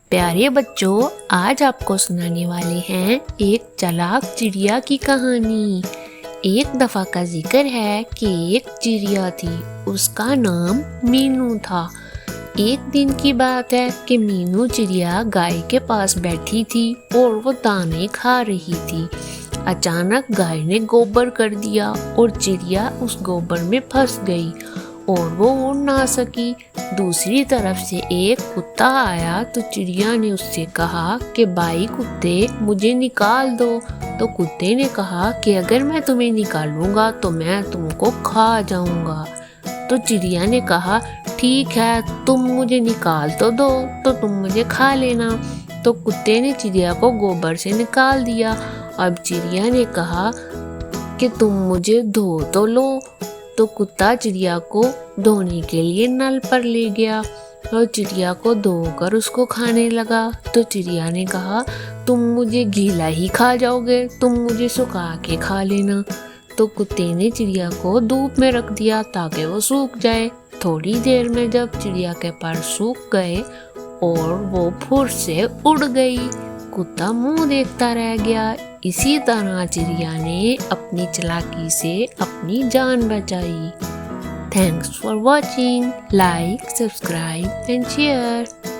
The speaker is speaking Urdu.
پیارے بچوں، آج آپ کو سنانے والے ہیں ایک چالاک چڑیا کی کہانی۔ ایک دفعہ کا ذکر ہے کہ ایک چڑیا تھی، اس کا نام مینو تھا۔ ایک دن کی بات ہے کہ مینو چڑیا گائے کے پاس بیٹھی تھی اور وہ دانے کھا رہی تھی۔ اچانک گائے نے گوبر کر دیا اور چڑیا اس گوبر میں پھنس گئی اور وہ اڑ نہ سکی۔ دوسری طرف سے ایک کتا آیا تو چڑیا نے اس سے کہا کہ بھائی کتے، مجھے نکال دو۔ تو کتے نے کہا کہ اگر میں تمہیں نکالوں گا تو میں تم کو کھا جاؤں گا۔ تو چڑیا نے کہا ٹھیک ہے، تم مجھے نکال تو دو تو تم مجھے کھا لینا۔ تو کتے نے چڑیا کو گوبر سے نکال دیا۔ اب چڑیا نے کہا کہ تم مجھے دھو تو لو۔ تو کتا چڑیا کو دھونے کے لیے نل پر لے گیا اور چڑیا کو دھو کر اس کو کھانے لگا۔ تو چڑیا نے کہا تم مجھے گیلا ہی کھا جاؤ گے، تم مجھے سکھا کے کھا لینا۔ تو کتے نے چڑیا کو دھوپ میں رکھ دیا تاکہ وہ سوکھ جائے۔ تھوڑی دیر میں جب چڑیا کے پر سوکھ گئے اور وہ پھر سے اڑ گئی، کتا منہ دیکھتا رہ گیا۔ اسی طرح چڑیا نے اپنی چالاکی سے اپنی جان بچائی۔ Thanks for watching. Like, subscribe and share.